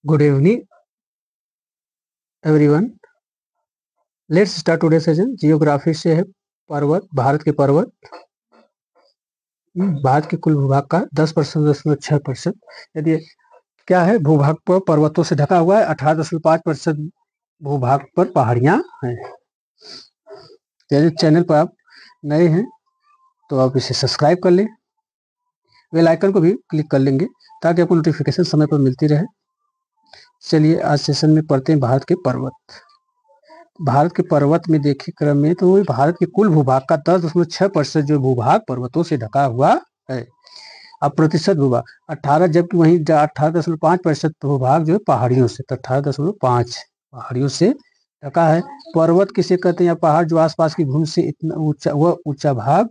Good evening everyone. Let's start today session. Geography से है पर्वत, भारत के पर्वत। भारत के कुल भूभाग का 10.6%। यदि क्या है, भूभाग पर पर्वतों से ढका हुआ है। 18.5% भूभाग पर पहाड़ियां हैं। यदि चैनल पर आप नए हैं तो आप इसे सब्सक्राइब कर लें, बेल आइकन को भी क्लिक कर लेंगे ताकि आपको नोटिफिकेशन समय पर मिलती रहे। चलिए आज सेशन में पढ़ते हैं भारत के पर्वत। भारत के पर्वत में देखे क्रम में तो भारत के कुल भूभाग का 10.6% जो भूभाग पर्वतों से ढका हुआ है। अब प्रतिशत भूभाग 18, जबकि वहीं 18.5% भूभाग जो है पहाड़ियों से, 18.5 पहाड़ियों से ढका है। पर्वत किसे कहते हैं? या पहाड़ जो आसपास की भूमि से इतना ऊंचा, वह ऊंचा भाग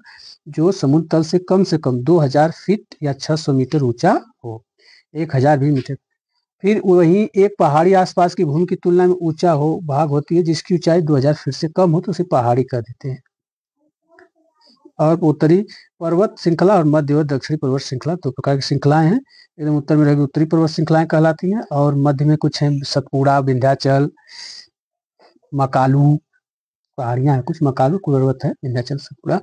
जो समुद्र तल से कम 2000 फीट या 600 मीटर ऊंचा हो, 1000 भी मीटर। फिर वहीं एक पहाड़ी आसपास की भूमि की तुलना में ऊंचा हो भाग होती है जिसकी ऊंचाई 2000 फीट से कम हो तो उसे पहाड़ी कह देते हैं। और उत्तरी पर्वत श्रृंखला और मध्य और दक्षिणी पर्वत श्रृंखला, दो प्रकार की श्रृंखलाएं हैं। एकदम उत्तर में रहेगी उत्तरी पर्वत श्रृंखलाएं कहलाती हैं, और मध्य में कुछ है सतपुड़ा, विंध्याचल, मकालू पहाड़ियां हैं, कुछ मकालू पर्वत है, विंध्याचल, सतपुड़ा।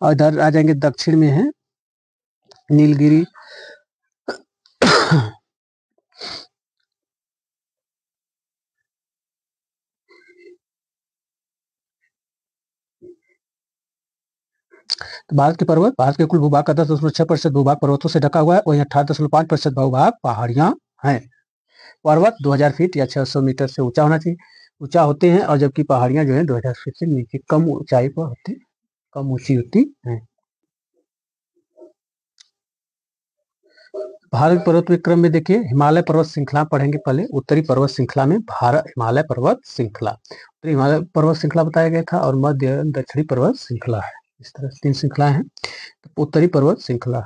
और इधर आ जाएंगे दक्षिण में है नीलगिरी, तो भारत के पर्वत, भारत के कुल भूभाग का 10.6% भूभाग पर्वतों से ढका हुआ है। वहीं 18.5% भूभाग पहाड़ियां हैं। पर्वत 2000 फीट या 600 मीटर से ऊंचा होना चाहिए, ऊंचा होते हैं, और जबकि पहाड़ियां जो है 2000 फीट से नीचे कम ऊंचाई पर होती, कम ऊंची होती हैं। भारत पर्वत के क्रम में देखिए, हिमालय पर्वत श्रृंखला पढ़ेंगे पहले। उत्तरी पर्वत श्रृंखला में भारत हिमालय पर्वत श्रृंखला, उत्तरी हिमालय पर्वत श्रृंखला बताया गया था, और मध्य दक्षिणी पर्वत श्रृंखला है। इस तरह 3 श्रृंखलाएं हैं। तो उत्तरी पर्वत श्रृंखला,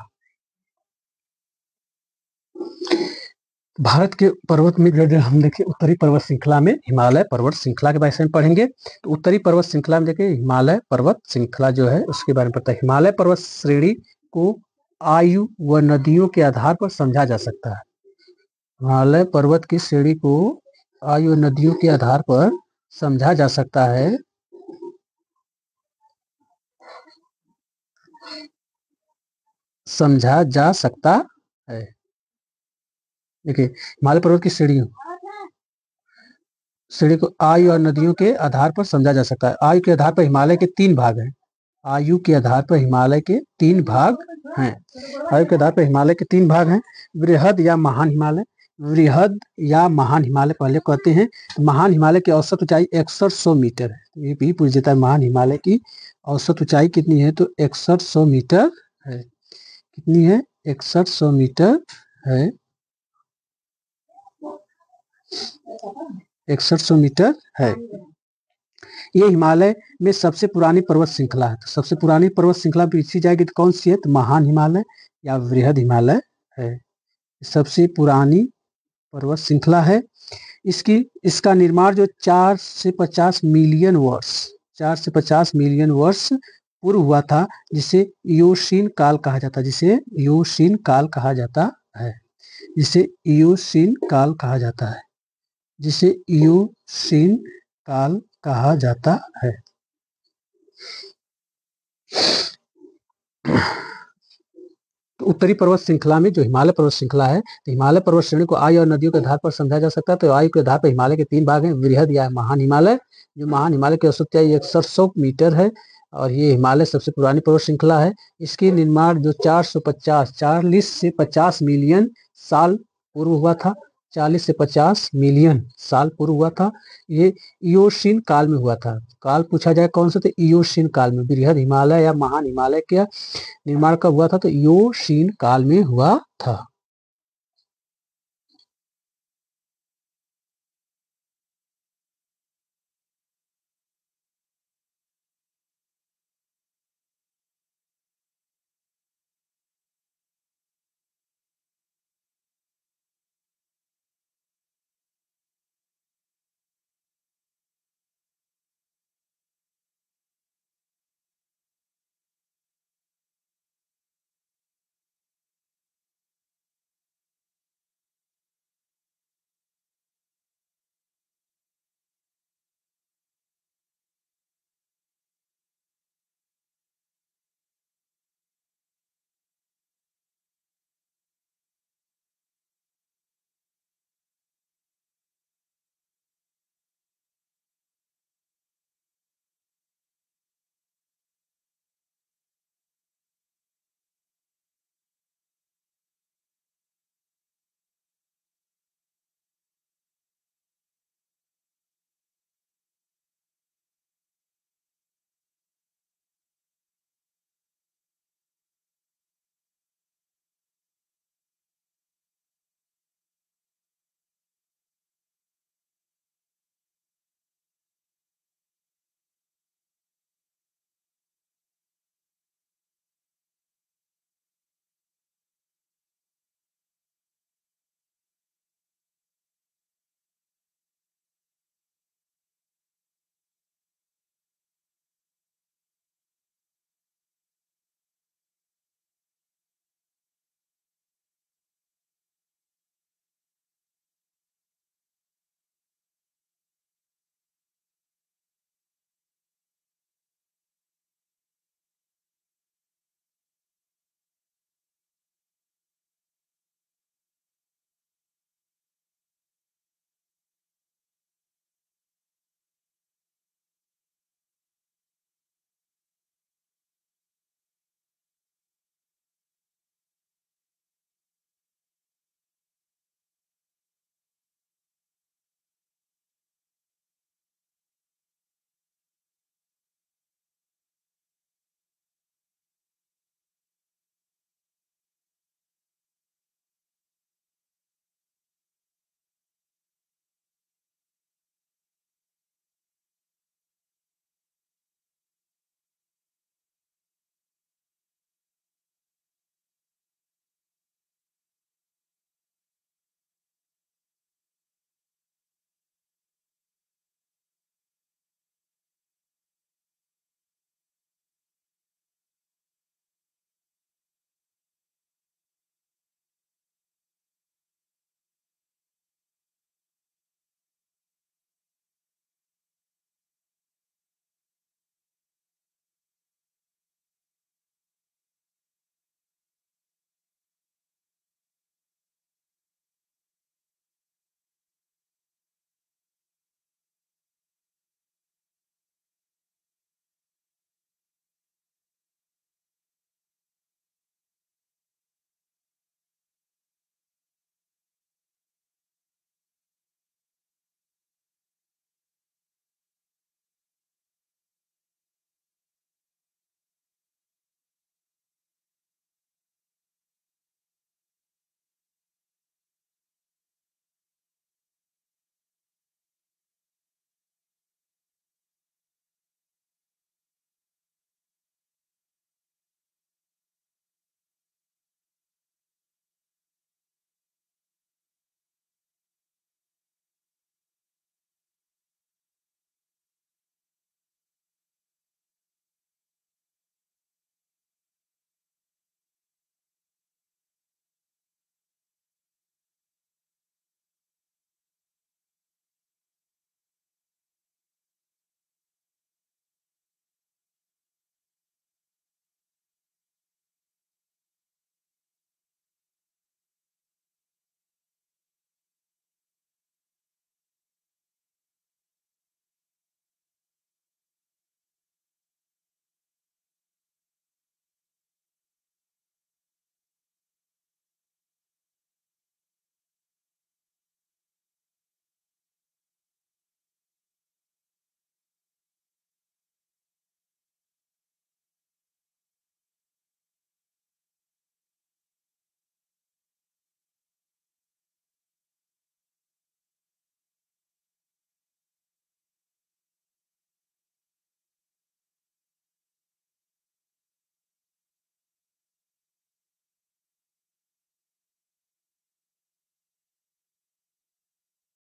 भारत के पर्वत में जो हम देखिए, उत्तरी पर्वत श्रृंखला में हिमालय पर्वत श्रृंखला के बारे में पढ़ेंगे। तो उत्तरी पर्वत श्रृंखला में देखिए, हिमालय पर्वत श्रृंखला जो है उसके बारे में पता है। हिमालय पर्वत श्रेणी को आयु व नदियों के आधार पर समझा जा सकता है। हिमालय पर्वत की श्रेणी को आयु व नदियों के आधार पर समझा जा सकता है। समझा जा सकता है। देखिए, हिमालय पर्वत की श्रेणी को आयु और नदियों के आधार पर समझा जा सकता है। आयु के आधार पर हिमालय के 3 भाग हैं। आयु के आधार पर हिमालय के 3 भाग हैं। आयु के आधार पर हिमालय के 3 भाग हैं। वृहद या महान हिमालय, वृहद या महान हिमालय पहले कहते हैं। महान हिमालय की औसत ऊंचाई 6100 मीटर है। ये भी पूछ देता है, महान हिमालय की औसत ऊंचाई कितनी है? तो 6100 मीटर है। कितनी है? 6100 मीटर है। 6100 मीटर है। ये हिमालय में सबसे पुरानी पर्वत श्रृंखला है। तो सबसे पुरानी पर्वत श्रृंखला पूछी जाएगी तो कौन सी है? तो महान हिमालय या वृहद हिमालय है। सबसे पुरानी पर्वत श्रृंखला है। इसका निर्माण जो 4 से 50 मिलियन वर्ष पूर्व हुआ था, जिसे इयोसीन काल कहा जाता है। जिसे इयोसीन काल कहा जाता है। जिसे इयोसीन काल कहा जाता है। जिसे इयोसीन काल कहा जाता है। तो उत्तरी पर्वत श्रृंखला में जो हिमालय पर्वत श्रृंखला है, तो हिमालय पर्वत श्रेणी को आयु और नदियों के आधार पर समझा जा सकता है। तो आयु के आधार पर हिमालय के 3 भाग हैं। वृहद या महान हिमालय, जो महान हिमालय की औसत ऊंचाई 6100 मीटर है, और ये हिमालय सबसे पुरानी पर्वत श्रृंखला है। इसके निर्माण जो 40 से 50 मिलियन साल पूर्व हुआ था। 40 से 50 मिलियन साल पूर्व हुआ था। ये इयोसीन काल में हुआ था। काल पूछा जाए कौन सा? तो इयोसीन काल में। वृहद हिमालय या महान हिमालय का निर्माण कब हुआ था? तो इयोसीन काल में हुआ था।